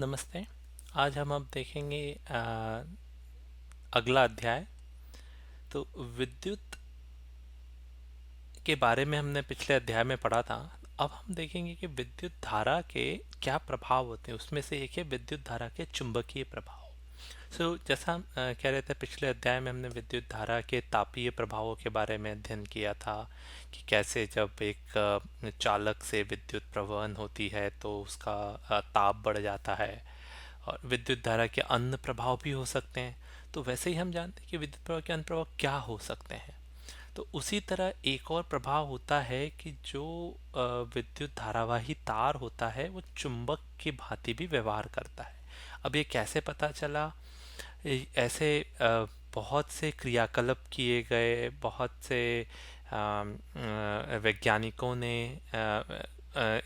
नमस्ते। आज हम अब देखेंगे अगला अध्याय। तो विद्युत के बारे में हमने पिछले अध्याय में पढ़ा था। अब हम देखेंगे कि विद्युत धारा के क्या प्रभाव होते हैं। उसमें से एक है विद्युत धारा के चुंबकीय प्रभाव। जैसा हम कह रहे थे, पिछले अध्याय में हमने विद्युत धारा के तापीय प्रभावों के बारे में अध्ययन किया था कि कैसे जब एक चालक से विद्युत प्रवहन होती है तो उसका ताप बढ़ जाता है। और विद्युत धारा के अन्य प्रभाव भी हो सकते हैं। तो वैसे ही हम जानते हैं कि विद्युत प्रवाह के अन्य प्रभाव क्या हो सकते हैं। तो उसी तरह एक और प्रभाव होता है कि जो विद्युत धारावाही तार होता है वो चुंबक की भांति भी व्यवहार करता है। अब ये कैसे पता चला? ऐसे बहुत से क्रियाकलाप किए गए, बहुत से वैज्ञानिकों ने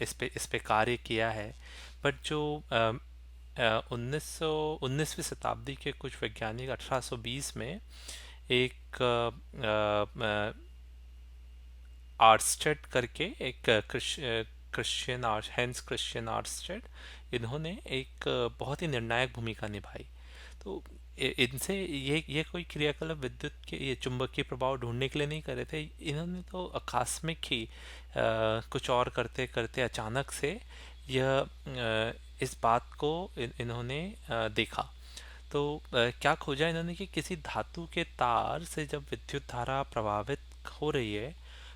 इस पे कार्य किया है। बट जो 19वीं शताब्दी के कुछ वैज्ञानिक 1820 में एक आर्स्टेड करके एक क्रिश्चियन हैंस क्रिश्चियन आर्स्टेड, इन्होंने एक बहुत ही निर्णायक भूमिका निभाई। तो इनसे ये कोई क्रियाकलाप विद्युत के ये चुंबकीय प्रभाव ढूंढने के लिए नहीं करे थे। इन्होंने तो आकस्मिक ही कुछ और करते करते अचानक से यह इस बात को इन्होंने देखा। तो क्या खोजा इन्होंने कि किसी धातु के तार से जब विद्युत धारा प्रभावित हो रही है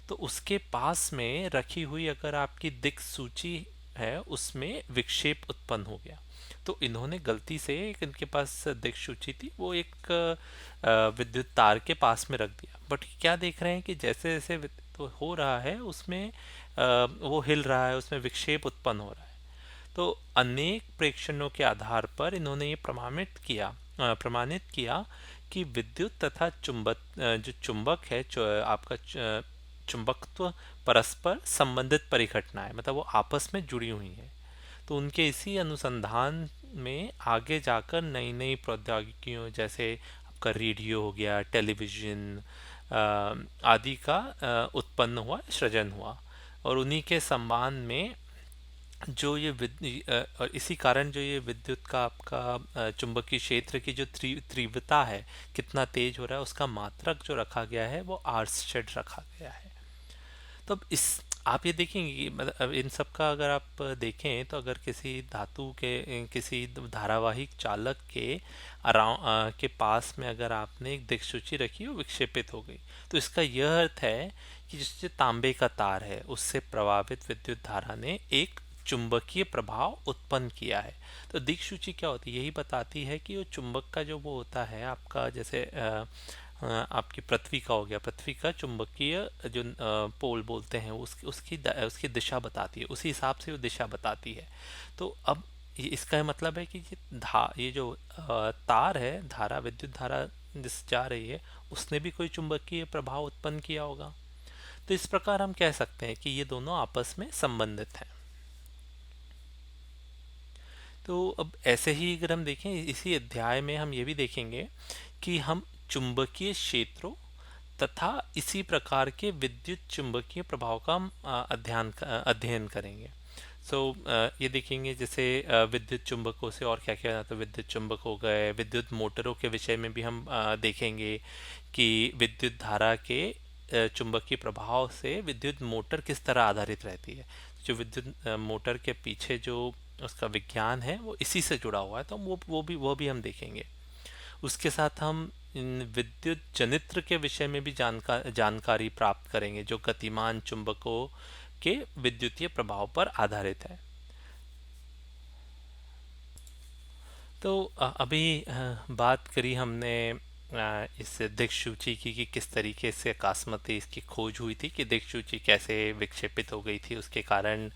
तो उसके पास में रखी हुई अगर आपकी दिक् सूची है उसमें विक्षेप उत्पन्न हो गया। तो इन्होंने गलती से एक, इनके पास दिक् सूची थी, वो एक विद्युत तार के पास में रख दिया। बट क्या देख रहे हैं कि जैसे जैसे तो हो रहा है उसमें वो हिल रहा है, उसमें विक्षेप उत्पन्न हो रहा है। तो अनेक प्रेक्षणों के आधार पर इन्होंने ये प्रमाणित किया कि विद्युत तथा जो चुंबक है, आपका चुंबकत्व परस्पर संबंधित परिघटना है, मतलब वो आपस में जुड़ी हुई है। तो उनके इसी अनुसंधान में आगे जाकर नई नई प्रौद्योगिकियों जैसे आपका रेडियो हो गया, टेलीविजन आदि का उत्पन्न हुआ, सृजन हुआ। और उन्हीं के सम्मान में जो ये और इसी कारण जो ये विद्युत का आपका चुंबकीय क्षेत्र की जो तीव्रता है, कितना तेज हो रहा है, उसका मात्रक जो रखा गया है वो आर्स्टेड रखा गया है। तो अब इस आप ये देखेंगे कि मतलब अब इन सब का अगर आप देखें तो अगर किसी धातु के किसी धारावाहिक चालक के पास में अगर आपने एक दिक्सूची रखी वो विक्षेपित हो गई, तो इसका यह अर्थ है कि जिससे तांबे का तार है उससे प्रभावित विद्युत धारा ने एक चुंबकीय प्रभाव उत्पन्न किया है। तो दिक्सूची क्या होती है? यही बताती है कि वो चुंबक का जो वो होता है आपका, जैसे आपकी पृथ्वी का हो गया, पृथ्वी का चुंबकीय जो पोल बोलते हैं उसकी दिशा बताती है, उसी हिसाब से वो दिशा बताती है। तो अब इसका मतलब है कि ये जो तार है, धारा, विद्युत धारा जिस जा रही है, उसने भी कोई चुंबकीय प्रभाव उत्पन्न किया होगा। तो इस प्रकार हम कह सकते हैं कि ये दोनों आपस में संबंधित हैं। तो अब ऐसे ही अगर हम देखें, इसी अध्याय में हम ये भी देखेंगे कि हम चुंबकीय क्षेत्रों तथा इसी प्रकार के विद्युत चुंबकीय प्रभाव का हम अध्ययन करेंगे। ये देखेंगे जैसे विद्युत चुंबकों से और क्या क्या जाता है। विद्युत चुंबक हो गए, विद्युत मोटरों के विषय में भी हम देखेंगे कि विद्युत धारा के चुंबकीय प्रभाव से विद्युत मोटर किस तरह आधारित रहती है। जो विद्युत मोटर के पीछे जो उसका विज्ञान है वो इसी से जुड़ा हुआ है, तो वो भी हम देखेंगे। उसके साथ हम इन विद्युत जनित्र के विषय में भी जानकारी प्राप्त करेंगे, जो गतिमान चुंबकों के विद्युतीय प्रभाव पर आधारित है। तो अभी बात करी हमने इस दिक्सूची की कि किस तरीके से अकस्मात इसकी खोज हुई थी, कि दिक्सूची कैसे विक्षेपित हो गई थी, उसके कारण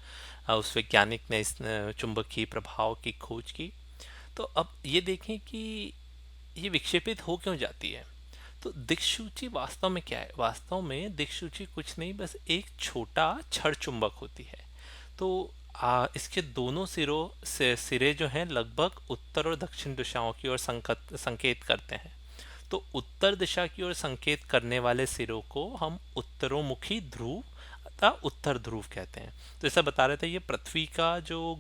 उस वैज्ञानिक ने इस चुंबकीय प्रभाव की खोज की। तो अब ये देखें कि ये विक्षेपित हो क्यों जाती है। तो दिक्सूची वास्तव में क्या है? वास्तव में दिक्सूची कुछ नहीं, बस एक छोटा छड़ चुंबक होती है। तो इसके दोनों सिरे जो हैं लगभग उत्तर और दक्षिण दिशाओं की ओर संकेत करते हैं। तो उत्तर दिशा की ओर संकेत करने वाले सिरों को हम उत्तरोमुखी ध्रुव तथा उत्तर ध्रुव कहते हैं। तो ऐसा बता रहे थे, ये पृथ्वी का जो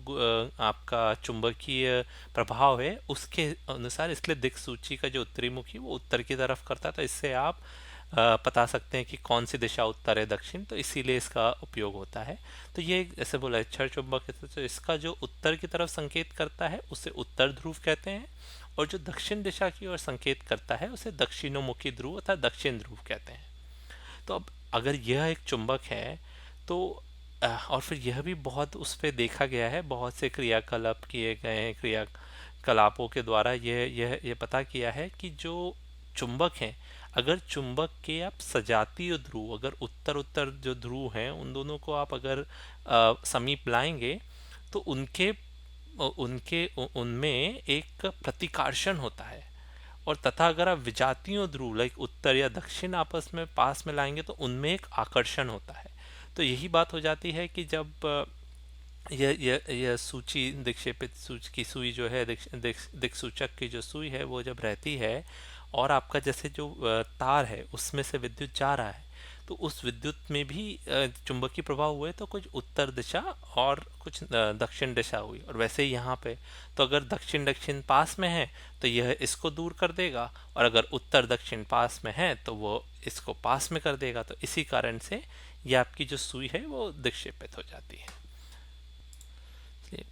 आपका चुंबकीय प्रभाव है उसके अनुसार, इसलिए दिक्सूची का जो उत्तरी मुखी वो उत्तर की तरफ करता है। तो इससे आप बता सकते हैं कि कौन सी दिशा उत्तर है दक्षिण, तो इसीलिए इसका उपयोग होता है। तो ये ऐसे बोला है क्षण चुंबक है, तो इसका जो उत्तर की तरफ संकेत करता है उसे उत्तर ध्रुव कहते हैं, और जो दक्षिण दिशा की ओर संकेत करता है उसे दक्षिणोमुखी ध्रुव अर्थात दक्षिण ध्रुव कहते हैं। तो अब अगर यह एक चुंबक है तो और फिर यह भी बहुत उस पर देखा गया है, बहुत से क्रियाकलाप किए गए हैं, क्रियाकलापों के द्वारा यह पता किया है कि जो चुंबक हैं, अगर चुंबक के आप सजातीय ध्रुव, अगर उत्तर उत्तर जो ध्रुव हैं उन दोनों को आप अगर समीप लाएंगे तो उनमें एक प्रतिकर्षण होता है, और तथा अगर आप विजातीय ध्रुव लाइक उत्तर या दक्षिण आपस में पास में लाएंगे तो उनमें एक आकर्षण होता है। तो यही बात हो जाती है कि जब यह सूची दिक्षेपित की सुई जो है, दिक्सूचक की जो सुई है वो जब रहती है और आपका जैसे जो तार है उसमें से विद्युत जा रहा है, तो उस विद्युत में भी चुंबकीय प्रभाव हुए, तो कुछ उत्तर दिशा और कुछ दक्षिण दिशा हुई। और वैसे ही यहाँ पे, तो अगर दक्षिण दक्षिण पास में है तो यह इसको दूर कर देगा, और अगर उत्तर दक्षिण पास में है तो वो इसको पास में कर देगा। तो इसी कारण से ये आपकी जो सुई है वो दिक्षेपित हो जाती है।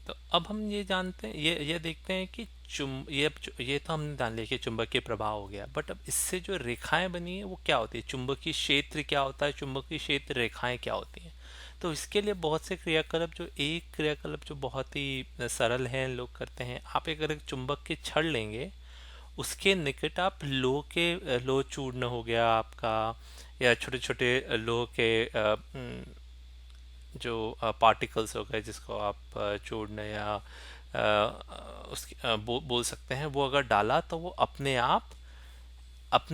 तो अब हम ये जानते हैं, ये देखते हैं कि ये तो हमने जान लिया कि चुंबकीय प्रभाव हो गया, बट अब इससे जो रेखाएं बनी है वो क्या होती है, चुंबकीय क्षेत्र क्या होता है, चुंबकीय क्षेत्र रेखाएं क्या होती हैं। तो इसके लिए बहुत से क्रियाकलाप, जो एक क्रियाकलाप जो बहुत ही सरल है लोग करते हैं, आप अगर एक चुंबक के छड़ लेंगे, उसके निकट आप लोह चूर्ण हो गया आपका, या छोटे छोटे लोह के जो पार्टिकल्स हो गए जिसको आप चूर्ण या बोल सकते हैं, वो अगर डाला तो वो अपने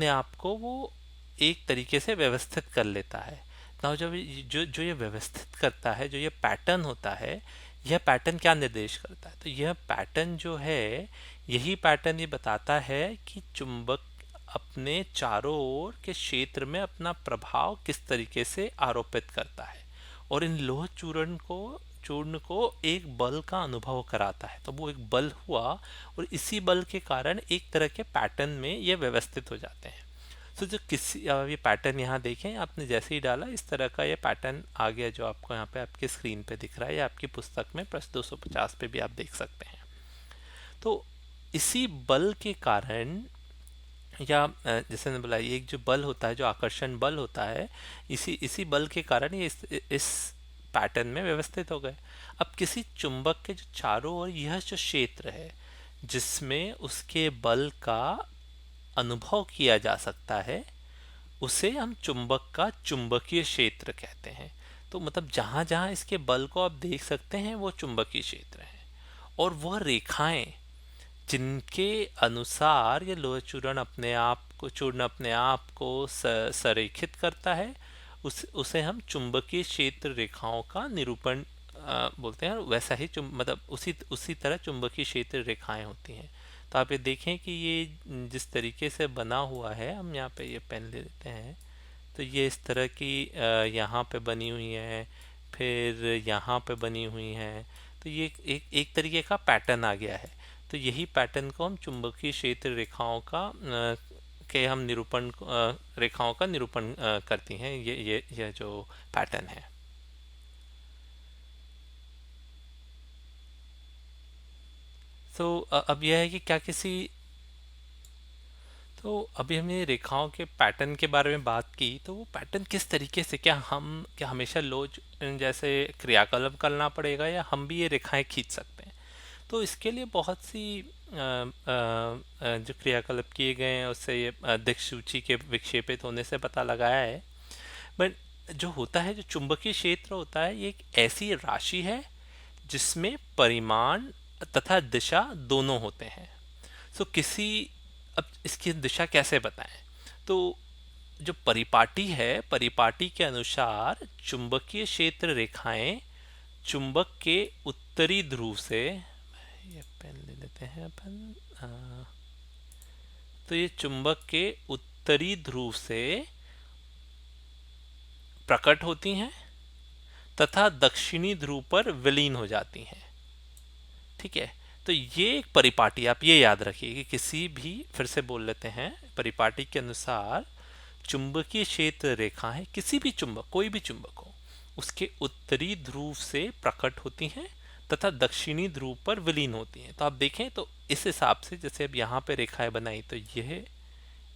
आप को वो एक तरीके से व्यवस्थित कर लेता है ना। जब जो ये व्यवस्थित करता है, जो ये पैटर्न होता है, यह पैटर्न क्या निर्देश करता है, तो यह पैटर्न जो है, यही पैटर्न ये बताता है कि चुंबक अपने चारों ओर के क्षेत्र में अपना प्रभाव किस तरीके से आरोपित करता है, और इन लोह चूर्ण को एक बल का अनुभव कराता है। तो वो एक बल हुआ, और इसी बल के कारण एक तरह के पैटर्न में ये व्यवस्थित हो जाते हैं। तो जो ये पैटर्न यहाँ देखें, आपने जैसे ही डाला इस तरह का ये पैटर्न आ गया, जो आपको यहाँ पे आपकी स्क्रीन पे दिख रहा है, या आपकी पुस्तक में पृष्ठ 250 पे भी आप देख सकते हैं। तो इसी बल के कारण, या जैसे मैंने बोला, एक जो बल होता है, जो आकर्षण बल होता है, इसी बल के कारण ये इस पैटर्न में व्यवस्थित हो गए। अब किसी चुंबक के जो चारों ओर यह जो क्षेत्र है जिसमें उसके बल का अनुभव किया जा सकता है, उसे हम चुंबक का चुंबकीय क्षेत्र कहते हैं। तो मतलब जहां जहां इसके बल को आप देख सकते हैं वो चुंबकीय क्षेत्र है, और वह रेखाएं जिनके अनुसार ये लोह चूर्ण अपने आप को संरेखित करता है, उसे हम चुंबकीय क्षेत्र रेखाओं का निरूपण बोलते हैं। वैसा ही मतलब उसी तरह चुंबकीय क्षेत्र रेखाएं होती हैं। तो आप ये देखें कि ये जिस तरीके से बना हुआ है, हम यहाँ पे ये पेन ले लेते हैं, तो ये इस तरह की यहाँ पे बनी हुई है, फिर यहाँ पे बनी हुई है। तो ये एक तरीके का पैटर्न आ गया है। तो यही पैटर्न को हम चुंबकीय क्षेत्र रेखाओं का रेखाओं का निरूपण करती हैं, ये जो पैटर्न है। तो अब यह है कि तो अभी हमने रेखाओं के पैटर्न के बारे में बात की, तो वो पैटर्न किस तरीके से, क्या हमेशा जैसे क्रियाकलाप करना पड़ेगा, या हम भी ये रेखाएं खींच सकते हैं। तो इसके लिए बहुत सी जो क्रियाकलाप किए गए हैं उससे ये दिक्सूची के विक्षेपित होने से पता लगाया है। बट जो होता है, जो चुंबकीय क्षेत्र होता है, ये एक ऐसी राशि है जिसमें परिमाण तथा दिशा दोनों होते हैं। तो अब इसकी दिशा कैसे बताएं, तो जो परिपाटी है, परिपाटी के अनुसार चुंबकीय क्षेत्र रेखाएं चुंबक के उत्तरी ध्रुव से, ये पेन ले लेते हैं अपन, तो ये चुंबक के उत्तरी ध्रुव से प्रकट होती हैं, तथा दक्षिणी ध्रुव पर विलीन हो जाती हैं। ठीक है, तो ये एक परिपाटी, आप ये याद रखिए कि किसी भी, फिर से बोल लेते हैं, परिपाटी के अनुसार चुंबकीय क्षेत्र रेखाएं किसी भी चुंबक, कोई भी चुंबक हो, उसके उत्तरी ध्रुव से प्रकट होती हैं तथा दक्षिणी ध्रुव पर विलीन होती हैं। तो आप देखें तो इस हिसाब से, जैसे अब यहाँ पे रेखाएं बनाई तो यह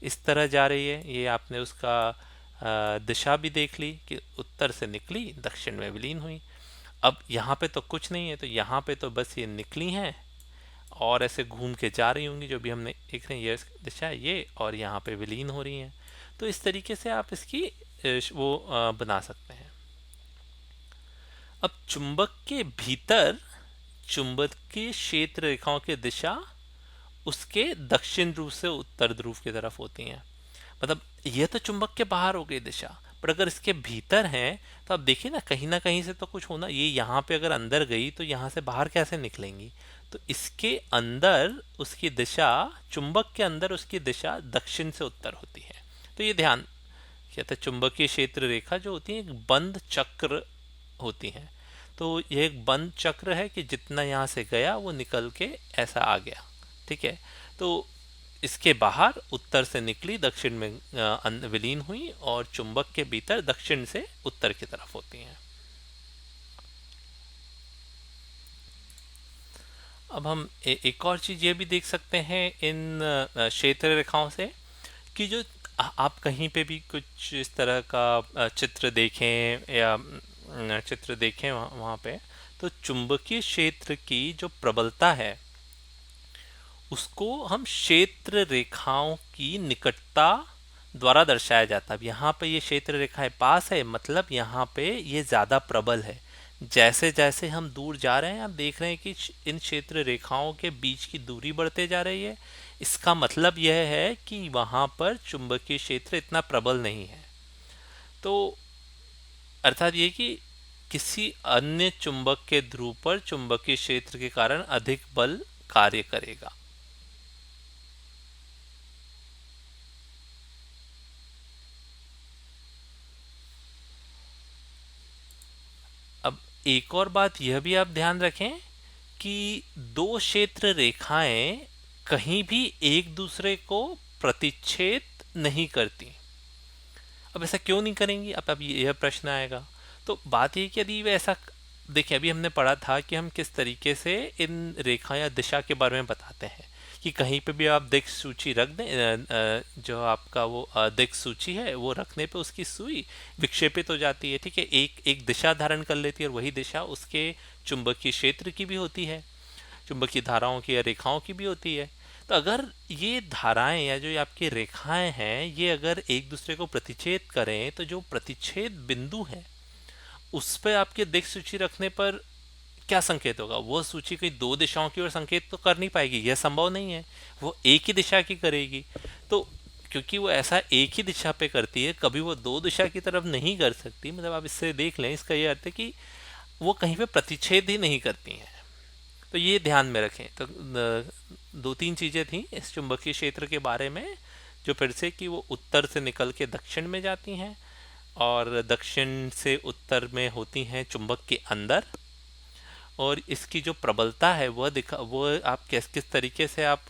इस तरह जा रही है, ये आपने उसका दिशा भी देख ली कि उत्तर से निकली दक्षिण में विलीन हुई। अब यहाँ पे तो कुछ नहीं है, तो यहाँ पे तो बस ये निकली हैं और ऐसे घूम के जा रही होंगी, जो भी हमने देख रहे हैं ये दिशा है ये, और यहाँ पे विलीन हो रही हैं। तो इस तरीके से आप इसकी बना सकते हैं। अब चुंबक के भीतर चुंबकीय क्षेत्र रेखाओं की दिशा उसके दक्षिण ध्रुव से उत्तर ध्रुव की तरफ होती हैं। मतलब यह तो चुंबक के बाहर हो गई दिशा, पर अगर इसके भीतर है तो आप देखिए ना कहीं से तो कुछ होना, ये यहाँ पे अगर अंदर गई तो यहाँ से बाहर कैसे निकलेंगी। तो इसके अंदर उसकी दिशा, चुंबक के अंदर उसकी दिशा दक्षिण से उत्तर होती है। तो ये ध्यान कहते हैं, चुंबकीय क्षेत्र रेखा जो होती है एक बंद चक्र होती है। तो यह एक बंद चक्र है कि जितना यहाँ से गया वो निकल के ऐसा आ गया। ठीक है, तो इसके बाहर उत्तर से निकली दक्षिण में विलीन हुई, और चुंबक के भीतर दक्षिण से उत्तर की तरफ होती हैं। अब हम एक और चीज ये भी देख सकते हैं इन क्षेत्र रेखाओं से कि जो आप कहीं पे भी कुछ इस तरह का चित्र देखें या चित्र देखें वहाँ पे, तो चुंबकीय क्षेत्र की जो प्रबलता है उसको हम क्षेत्र रेखाओं की निकटता द्वारा दर्शाया जाता है। अब यहाँ पे ये क्षेत्र रेखाएं पास है, मतलब यहाँ पे ये ज़्यादा प्रबल है। जैसे जैसे हम दूर जा रहे हैं आप देख रहे हैं कि इन क्षेत्र रेखाओं के बीच की दूरी बढ़ते जा रही है। इसका मतलब यह है कि वहाँ पर चुंबकीय क्षेत्र इतना प्रबल नहीं है। तो अर्थात ये कि किसी अन्य चुंबक के ध्रुव पर चुंबकीय क्षेत्र के कारण अधिक बल कार्य करेगा। अब एक और बात यह भी आप ध्यान रखें कि दो क्षेत्र रेखाएं कहीं भी एक दूसरे को प्रतिच्छेद नहीं करती। अब ऐसा क्यों नहीं करेंगी, अब यह प्रश्न आएगा। तो बात यह कि यदि वे ऐसा, देखिए अभी हमने पढ़ा था कि हम किस तरीके से इन रेखा या दिशा के बारे में बताते हैं कि कहीं पे भी आप दिक् सूची रख दें, जो आपका वो दिक् सूची है वो रखने पे उसकी सुई विक्षेपित हो जाती है। ठीक है, एक एक दिशा धारण कर लेती है, और वही दिशा उसके चुंबकीय क्षेत्र की भी होती है, चुंबकीय धाराओं की या रेखाओं की भी होती है। तो अगर ये धाराएं या जो ये आपकी रेखाएं हैं ये अगर एक दूसरे को प्रतिच्छेद करें, तो जो प्रतिच्छेद बिंदु है उस पर आपके दिक् सूची रखने पर क्या संकेत होगा, वो सूची कोई दो दिशाओं की ओर संकेत तो कर नहीं पाएगी, यह संभव नहीं है, वो एक ही दिशा की करेगी। तो क्योंकि वो ऐसा एक ही दिशा पे करती है, कभी वो दो दिशा की तरफ नहीं कर सकती। मतलब आप इससे देख लें, इसका ये अर्थ है कि वो कहीं पे प्रतिच्छेद ही नहीं करती हैं। तो ये ध्यान में रखें। तो दो तीन चीज़ें थी इस चुंबकीय क्षेत्र के बारे में, जो फिर से कि वो उत्तर से निकल के दक्षिण में जाती हैं और दक्षिण से उत्तर में होती हैं चुंबक के अंदर, और इसकी जो प्रबलता है वो आप किस तरीके से आप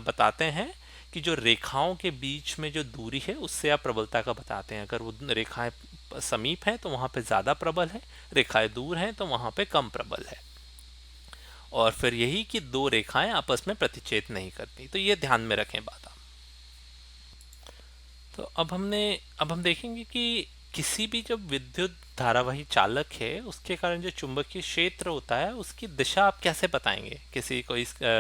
बताते हैं कि जो रेखाओं के बीच में जो दूरी है उससे आप प्रबलता का बताते हैं। अगर वो रेखाएं समीप हैं तो वहाँ पे ज़्यादा प्रबल है, रेखाएं दूर हैं तो वहाँ पे कम प्रबल है। और फिर यही कि दो रेखाएं आपस में प्रतिच्छेद नहीं करती। तो ये ध्यान में रखें बात आप। तो अब हम देखेंगे कि किसी भी जब विद्युत धारावाही चालक है उसके कारण जो चुंबकीय क्षेत्र होता है उसकी दिशा आप कैसे बताएंगे।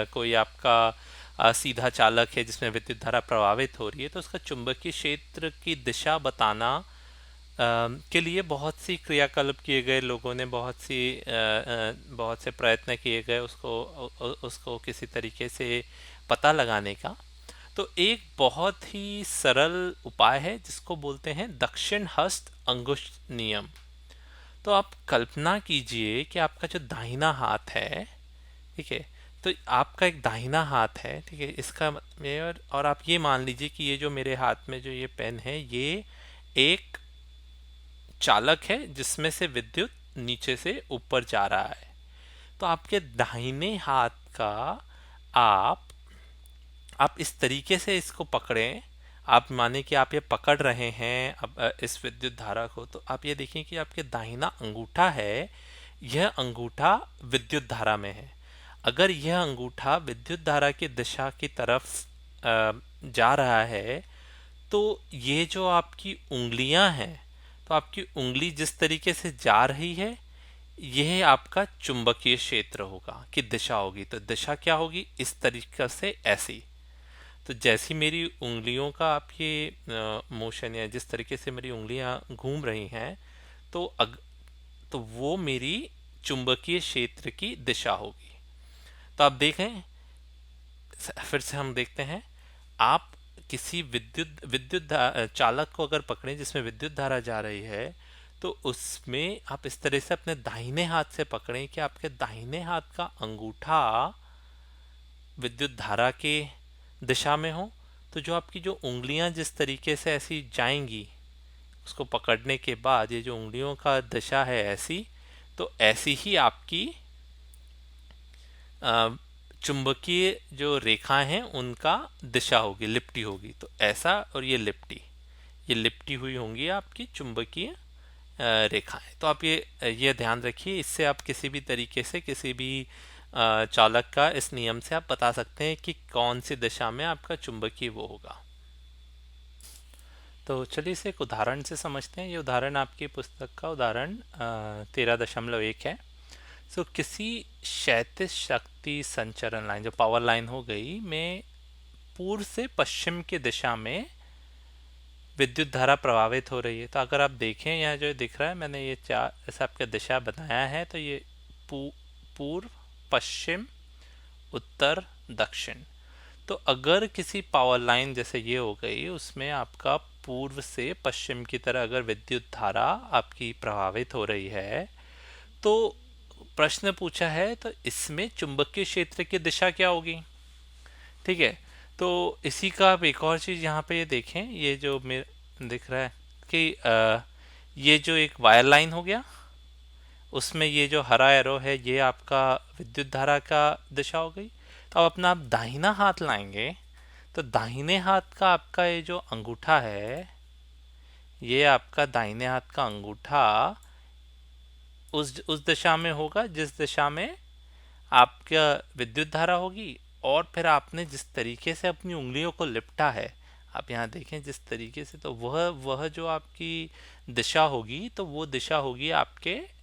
कोई आपका सीधा चालक है जिसमें विद्युत धारा प्रभावित हो रही है, तो उसका चुंबकीय क्षेत्र की दिशा बताना के लिए बहुत सी क्रियाकलाप किए गए, लोगों ने बहुत से प्रयत्न किए गए उसको किसी तरीके से पता लगाने का। तो एक बहुत ही सरल उपाय है जिसको बोलते हैं दक्षिण हस्त अंगुष्ठ नियम। तो आप कल्पना कीजिए कि आपका जो दाहिना हाथ है, ठीक है, तो आपका एक दाहिना हाथ है, ठीक है, इसका और आप ये मान लीजिए कि ये जो मेरे हाथ में जो ये पेन है ये एक चालक है जिसमें से विद्युत नीचे से ऊपर जा रहा है। तो आपके दाहिने हाथ का आप आप इस तरीके से इसको पकड़ें। आप माने कि आप ये पकड़ रहे हैं अब इस विद्युत धारा को, तो आप ये देखें कि आपके दाहिना अंगूठा है, यह अंगूठा विद्युत धारा में है। अगर यह अंगूठा विद्युत धारा की दिशा की तरफ जा रहा है, तो ये जो आपकी उंगलियां हैं, तो आपकी उंगली जिस तरीके से जा रही है, यह आपका चुंबकीय क्षेत्र होगा कि दिशा होगी। तो दिशा क्या होगी? इस तरीके से ऐसी। तो जैसी मेरी उंगलियों का आप ये मोशन या जिस तरीके से मेरी उंगलियां घूम रही हैं, तो तो वो मेरी चुंबकीय क्षेत्र की दिशा होगी। तो आप देखें, फिर से हम देखते हैं। आप किसी चालक को अगर पकड़ें जिसमें विद्युत धारा जा रही है, तो उसमें आप इस तरह से अपने दाहिने हाथ से पकड़ें कि आपके दाहिने हाथ का अंगूठा विद्युत धारा के दिशा में हो। तो जो आपकी जो उंगलियां जिस तरीके से ऐसी जाएंगी, उसको पकड़ने के बाद ये जो उंगलियों का दिशा है ऐसी, तो ऐसी ही आपकी चुंबकीय जो रेखाएं हैं उनका दिशा होगी, लिपटी होगी। तो ऐसा, और ये लिपटी हुई होंगी आपकी चुंबकीय रेखाएं। तो आप ये ध्यान रखिए। इससे आप किसी भी तरीके से किसी भी चालक का इस नियम से आप बता सकते हैं कि कौन सी दिशा में आपका चुंबकीय वो होगा। तो चलिए इसे एक उदाहरण से समझते हैं। ये उदाहरण आपकी पुस्तक का उदाहरण 13.1 है। सो किसी क्षैतिज शक्ति संचरण लाइन, जो पावर लाइन हो गई, में पूर्व से पश्चिम की दिशा में विद्युत धारा प्रभावित हो रही है। तो अगर आप देखें यहाँ जो दिख रहा है, मैंने ये चार ऐसा आपका दिशा बनाया है। तो ये पूर्व, पश्चिम, उत्तर, दक्षिण। तो अगर किसी पावर लाइन जैसे ये हो गई, उसमें आपका पूर्व से पश्चिम की तरह अगर विद्युत धारा आपकी प्रभावित हो रही है, तो प्रश्न पूछा है तो इसमें चुंबकीय क्षेत्र की दिशा क्या होगी? ठीक है। तो इसी का आप एक और चीज यहाँ पे ये देखें, ये जो मेरे दिख रहा है कि ये जो एक वायर लाइन हो गया, उसमें ये जो हरा एरो है ये आपका विद्युत धारा का दिशा हो गई। तो अब अपना आप दाहिना हाथ लाएंगे, तो दाहिने हाथ का आपका ये जो अंगूठा है, ये आपका दाहिने हाथ का अंगूठा उस दिशा में होगा जिस दिशा में आपका विद्युत धारा होगी। और फिर आपने जिस तरीके से अपनी उंगलियों को लिपटा है, आप यहाँ देखें जिस तरीके से, तो वह जो आपकी दिशा होगी, तो वो दिशा होगी आपके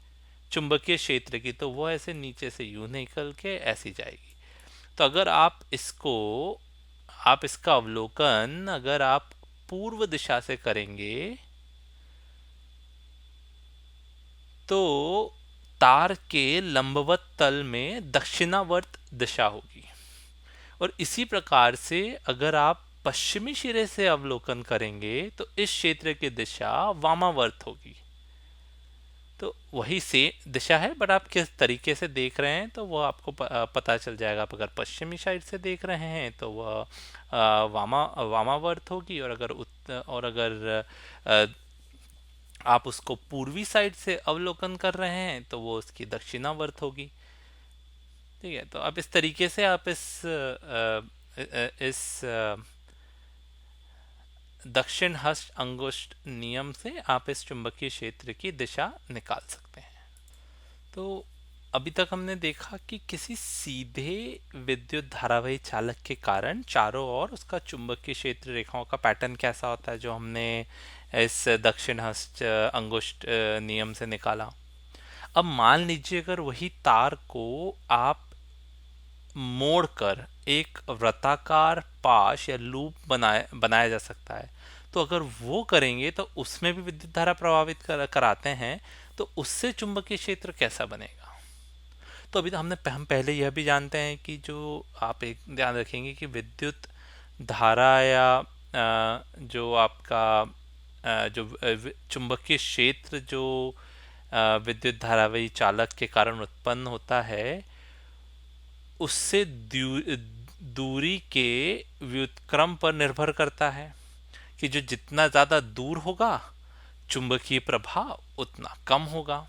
चुंबकीय क्षेत्र की। तो वो ऐसे नीचे से यूं निकल के ऐसी जाएगी। तो अगर आप इसका अवलोकन अगर आप पूर्व दिशा से करेंगे, तो तार के लंबवत तल में दक्षिणावर्त दिशा होगी। और इसी प्रकार से अगर आप पश्चिमी सिरे से अवलोकन करेंगे, तो इस क्षेत्र की दिशा वामावर्त होगी। तो वही से दिशा है, बट आप किस तरीके से देख रहे हैं तो वह आपको पता चल जाएगा। आप अगर पश्चिमी साइड से देख रहे हैं तो वह वामावर्त होगी, और अगर आप उसको पूर्वी साइड से अवलोकन कर रहे हैं तो वो उसकी दक्षिणावर्त होगी। ठीक है। तो आप इस तरीके से आप इस दक्षिण हस्त अंगुष्ठ नियम से आप इस चुंबकीय क्षेत्र की दिशा निकाल सकते हैं। तो अभी तक हमने देखा कि किसी सीधे विद्युत धारावाही चालक के कारण चारों ओर उसका चुंबकीय क्षेत्र रेखाओं का पैटर्न कैसा होता है, जो हमने इस दक्षिण हस्त अंगुष्ठ नियम से निकाला। अब मान लीजिए अगर वही तार को आप मोड़कर एक वृत्ताकार पाश या लूप बनाया जा सकता है, तो अगर वो करेंगे तो उसमें भी विद्युत धारा प्रभावित कराते हैं, तो उससे चुंबकीय क्षेत्र कैसा बनेगा? तो अभी तो हम पहले यह भी जानते हैं कि जो आप एक ध्यान रखेंगे कि विद्युत धारा या जो आपका जो चुंबकीय क्षेत्र जो विद्युत धारावाही चालक के कारण उत्पन्न होता है, उससे दूरी के व्युत्क्रम पर निर्भर करता है। कि जो जितना ज़्यादा दूर होगा, चुंबकीय प्रभाव उतना कम होगा।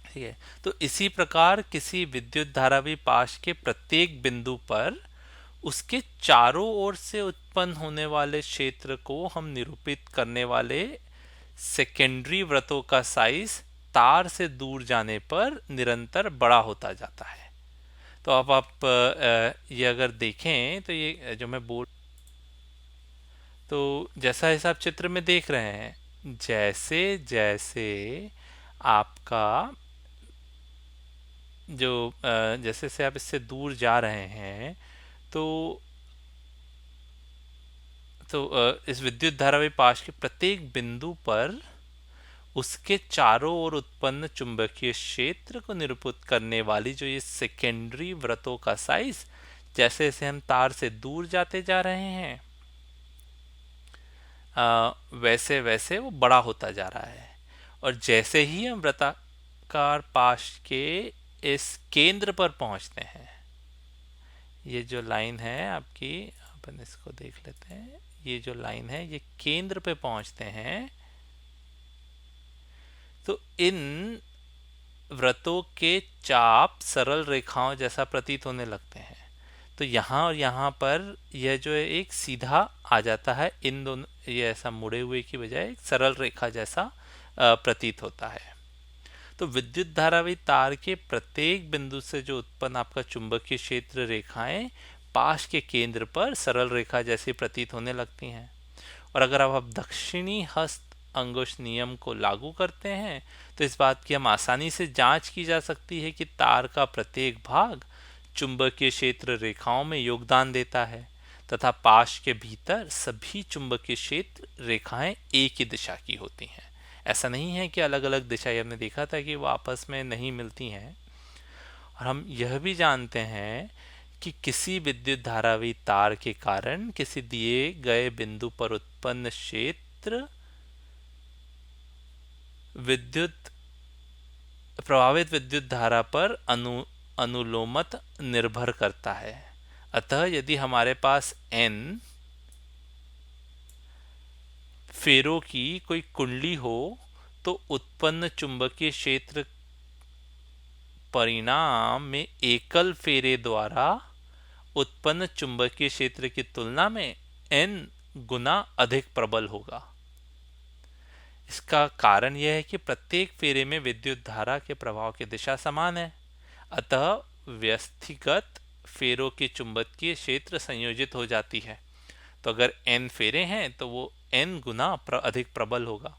ठीक है, तो इसी प्रकार किसी विद्युत धारावी पाश के प्रत्येक बिंदु पर उसके चारों ओर से उत्पन्न होने वाले क्षेत्र को हम निरूपित करने वाले सेकेंडरी वृत्तों का साइज तार से दूर जाने पर निरंतर बड़ा होता जाता है। तो अब आप ये अगर देखें तो ये जो मैं बोल, तो जैसा हिसाब चित्र में देख रहे हैं, जैसे जैसे आपका जो जैसे से आप इससे दूर जा रहे हैं, तो इस विद्युत धारावी पाश के प्रत्येक बिंदु पर उसके चारों ओर उत्पन्न चुंबकीय क्षेत्र को निरूपित करने वाली जो ये सेकेंडरी वृत्तों का साइज, जैसे जैसे हम तार से दूर जाते जा रहे हैं वैसे वैसे वो बड़ा होता जा रहा है। और जैसे ही हम वृत्ताकार पाश के इस केंद्र पर पहुंचते हैं, ये जो लाइन है आपकी, अपन इसको देख लेते हैं, ये जो लाइन है ये केंद्र पे पहुंचते हैं, तो इन वृत्तों के चाप सरल रेखाओं जैसा प्रतीत होने लगते हैं। तो यहाँ और यहाँ पर यह जो है एक सीधा आ जाता है, इन दोनों ये ऐसा मुड़े हुए की बजाय एक सरल रेखा जैसा प्रतीत होता है। तो विद्युत धारावी तार के प्रत्येक बिंदु से जो उत्पन्न आपका चुंबकीय क्षेत्र रेखाएं पाश के केंद्र पर सरल रेखा जैसी प्रतीत होने लगती हैं। और अगर आप दक्षिणी हस्त अंगुश नियम को लागू करते हैं तो इस बात की हम आसानी से जांच की जा सकती है कि तार का प्रत्येक भाग चुंबकीय क्षेत्र रेखाओं में योगदान देता है तथा पाश के भीतर सभी चुंबकीय क्षेत्र रेखाएं एक ही दिशा की होती हैं। ऐसा नहीं है कि अलग अलग दिशाएं, हमने देखा था कि वो आपस में नहीं मिलती हैं। और हम यह भी जानते हैं कि किसी विद्युत धारावी तार के कारण किसी दिए गए बिंदु पर उत्पन्न क्षेत्र विद्युत प्रभावित विद्युत धारा पर अनुलोमत निर्भर करता है। अतः यदि हमारे पास n फेरों की कोई कुंडली हो तो उत्पन्न चुंबकीय क्षेत्र परिणाम में एकल फेरे द्वारा उत्पन्न चुंबकीय क्षेत्र की तुलना में n गुना अधिक प्रबल होगा। इसका कारण यह है कि प्रत्येक फेरे में विद्युत धारा के प्रवाह की दिशा समान है, अतः व्यवस्थिगत फेरों की चुंबकीय क्षेत्र संयोजित हो जाती है। तो अगर n फेरे हैं तो वो n गुना अधिक प्रबल होगा।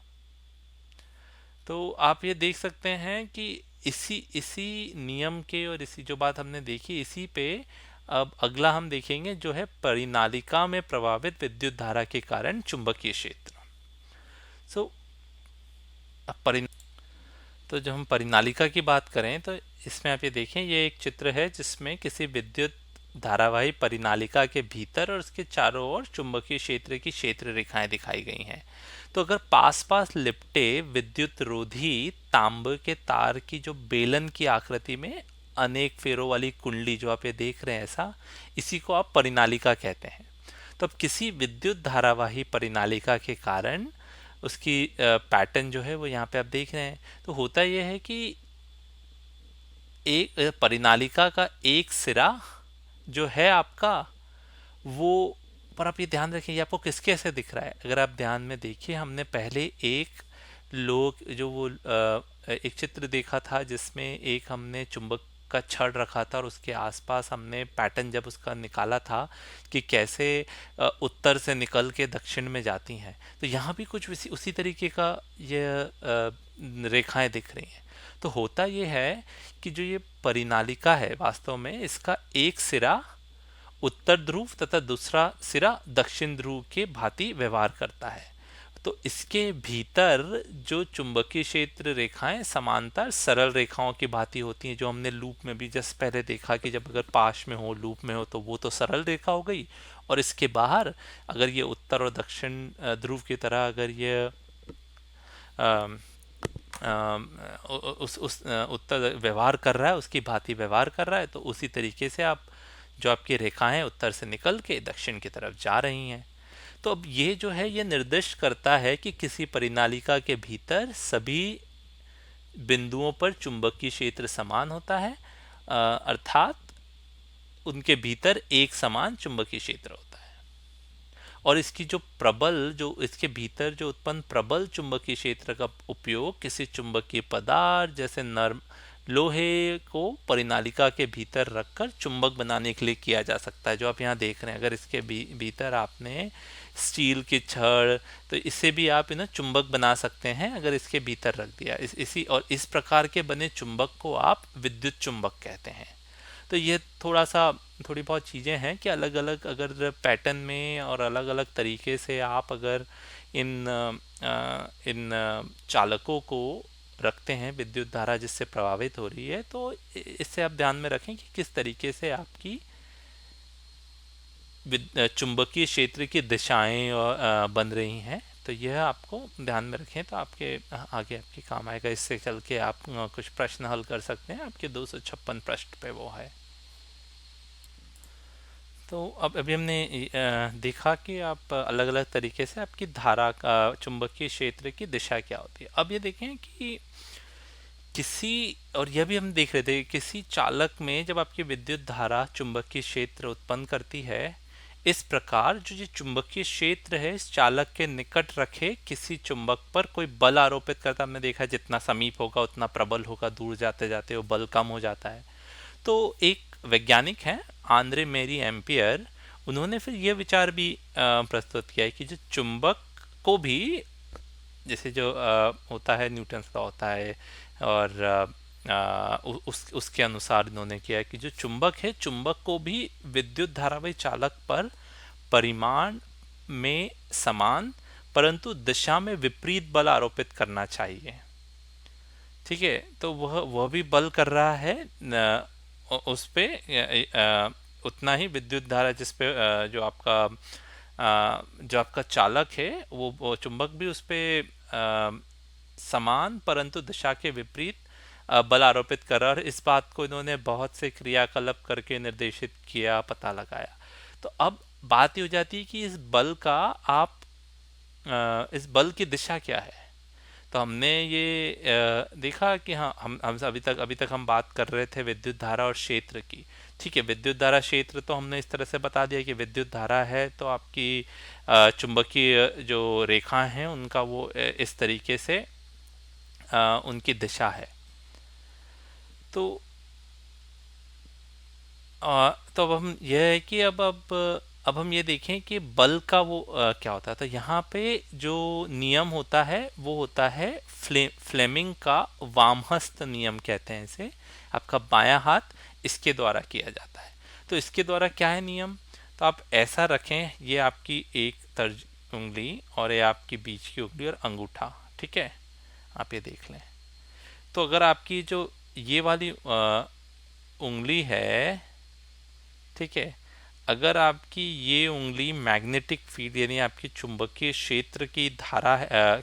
तो आप ये देख सकते हैं कि इसी नियम के और इसी जो बात हमने देखी, इसी पे अब अगला हम देखेंगे जो है परिनालिका में प्रभावित विद्युत धारा के कारण चुंबकीय क्षेत्र। तो जब हम परिनालिका की बात करें तो इसमें आप ये देखें, ये एक चित्र है जिसमें किसी विद्युत धारावाही परिनालिका के भीतर और उसके चारों ओर चुंबकीय क्षेत्र की क्षेत्र रेखाएं दिखाई गई हैं। तो अगर पास पास लिपटे विद्युत रोधी तांबे के तार की जो बेलन की आकृति में अनेक फेरों वाली कुंडली जो आप ये देख रहे हैं, ऐसा इसी को आप परिनालिका कहते हैं। तो अब किसी विद्युत धारावाही परिनालिका के कारण उसकी पैटर्न जो है वो यहाँ पे आप देख रहे हैं। तो होता यह है कि एक परिनालिका का एक सिरा जो है आपका, वो पर आप ये ध्यान रखें ये आपको किसके ऐसे दिख रहा है। अगर आप ध्यान में देखिए, हमने पहले एक एक चित्र देखा था जिसमें एक हमने चुंबक का छड़ रखा था और उसके आसपास हमने पैटर्न जब उसका निकाला था कि कैसे उत्तर से निकल के दक्षिण में जाती हैं। तो यहाँ भी कुछ उसी तरीके का ये रेखाएं दिख रही हैं। तो होता ये है कि जो ये परिनालिका है वास्तव में इसका एक सिरा उत्तर ध्रुव तथा दूसरा सिरा दक्षिण ध्रुव के भांति व्यवहार करता है। तो इसके भीतर जो चुंबकीय क्षेत्र रेखाएं समांतर सरल रेखाओं की भांति होती हैं, जो हमने लूप में भी जस्ट पहले देखा कि जब अगर पाश में हो, लूप में हो, तो वो तो सरल रेखा हो गई। और इसके बाहर अगर ये उत्तर और दक्षिण ध्रुव की तरह अगर ये उस उत्तर व्यवहार कर रहा है, उसकी भांति व्यवहार कर रहा है, तो उसी तरीके से आप जो आपकी रेखाएं उत्तर से निकल के दक्षिण की तरफ जा रही हैं। तो अब ये जो है ये निर्दिष्ट करता है कि किसी परिनालिका के भीतर सभी बिंदुओं पर चुंबकीय क्षेत्र समान होता है, अर्थात उनके भीतर एक समान चुंबकीय क्षेत्र होता है। और इसकी जो इसके भीतर जो उत्पन्न प्रबल चुंबकीय क्षेत्र का उपयोग किसी चुंबकीय पदार्थ जैसे नर्म लोहे को परिनालिका के भीतर रखकर चुंबक बनाने के लिए किया जा सकता है। जो आप यहाँ देख रहे हैं, अगर इसके भीतर आपने स्टील की छड़, तो इससे भी आप ना चुंबक बना सकते हैं अगर इसके भीतर रख दिया। इस प्रकार के बने चुंबक को आप विद्युत चुंबक कहते हैं। तो ये थोड़ी बहुत चीज़ें हैं कि अलग अलग अगर पैटर्न में और अलग अलग तरीके से आप अगर इन चालकों को रखते हैं, विद्युत धारा जिससे प्रभावित हो रही है, तो इससे आप ध्यान में रखें कि किस तरीके से आपकी चुंबकीय क्षेत्र की दिशाएं बन रही हैं। तो यह आपको ध्यान में रखें तो आपके आगे आपके काम आएगा। इससे चल के आप कुछ प्रश्न हल कर सकते हैं। आपके 256 पृष्ठ पे वो है। तो अब अभी हमने देखा कि आप अलग अलग तरीके से आपकी धारा का चुंबकीय क्षेत्र की दिशा क्या होती है। अब ये देखें कि और यह भी हम देख रहे थे, किसी चालक में जब आपकी विद्युत धारा चुंबकीय क्षेत्र उत्पन्न करती है, इस प्रकार जो ये चुंबकीय क्षेत्र है इस चालक के निकट रखे किसी चुंबक पर कोई बल आरोपित करता, हमने देखा जितना समीप होगा उतना प्रबल होगा, दूर जाते जाते वो बल कम हो जाता है। तो एक वैज्ञानिक हैं आंद्रे मेरी एम्पियर, उन्होंने फिर यह विचार भी प्रस्तुत किया है कि जो चुंबक को भी जैसे जो होता है न्यूटन का होता है, और उसके अनुसार इन्होंने किया है कि जो चुंबक है, चुंबक को भी विद्युत धारावाही चालक पर परिमाण में समान परंतु दिशा में विपरीत बल आरोपित करना चाहिए। ठीक है, तो वह भी बल कर रहा है उस पे उतना ही विद्युत धारा जिस पे जो आपका चालक है वो चुंबक भी उस पे समान परंतु दिशा के विपरीत बल आरोपित कर रहा है। और इस बात को इन्होंने बहुत से क्रियाकलाप करके निर्देशित किया, पता लगाया। तो अब बात ये हो जाती है कि इस बल की दिशा क्या है। तो हमने ये देखा कि हाँ, हम अभी तक हम बात कर रहे थे विद्युत धारा और क्षेत्र की। ठीक है, विद्युत धारा क्षेत्र तो हमने इस तरह से बता दिया कि विद्युत धारा है तो आपकी चुंबकीय जो रेखा हैं उनका वो इस तरीके से उनकी दिशा है। तो अब हम यह है कि अब हम ये देखें कि बल का वो क्या होता है। तो यहाँ पे जो नियम होता है वो होता है फ्लेमिंग का वामहस्त नियम कहते हैं इसे। आपका बायां हाथ इसके द्वारा किया जाता है। तो इसके द्वारा क्या है नियम, तो आप ऐसा रखें, ये आपकी एक तर्ज उंगली और ये आपकी बीच की उंगली और अंगूठा। ठीक है, आप ये देख लें। तो अगर आपकी जो ये वाली उंगली है, ठीक है, अगर आपकी ये उंगली मैग्नेटिक फील्ड यानी आपकी चुंबकीय क्षेत्र की धारा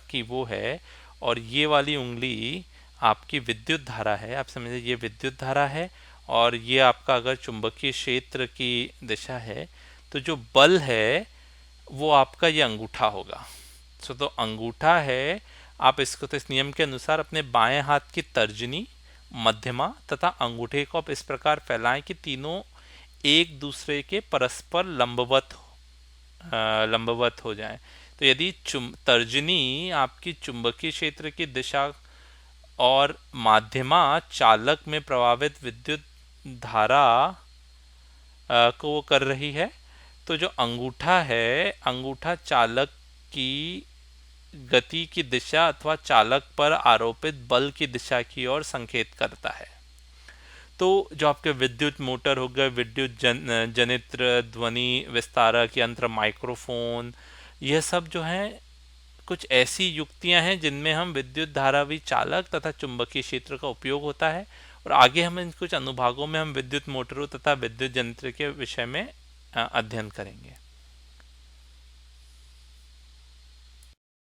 की वो है, और ये वाली उंगली आपकी विद्युत धारा है, आप समझिए ये विद्युत धारा है और ये आपका अगर चुंबकीय क्षेत्र की दिशा है, तो जो बल है वो आपका ये अंगूठा होगा। तो अंगूठा है, आप इसको तो इस नियम के अनुसार अपने बाएं हाथ की तर्जनी, मध्यमा तथा अंगूठे को आप इस प्रकार फैलाएं कि तीनों एक दूसरे के परस्पर लंबवत हो जाएं। तो यदि तर्जनी आपकी चुंबकीय क्षेत्र की दिशा और माध्यमा चालक में प्रभावित विद्युत धारा को वो कर रही है, तो जो अंगूठा है, अंगूठा चालक की गति की दिशा अथवा चालक पर आरोपित बल की दिशा की ओर संकेत करता है। तो जो आपके विद्युत मोटर हो गए, विद्युत जनित्र, ध्वनि विस्तारक यंत्र, माइक्रोफोन, यह सब जो हैं कुछ ऐसी युक्तियां हैं जिनमें हम विद्युत धारावी चालक तथा चुंबकीय क्षेत्र का उपयोग होता है। और आगे हम इन कुछ अनुभागों में हम विद्युत मोटरों तथा विद्युत जनित्र के विषय में अध्ययन करेंगे।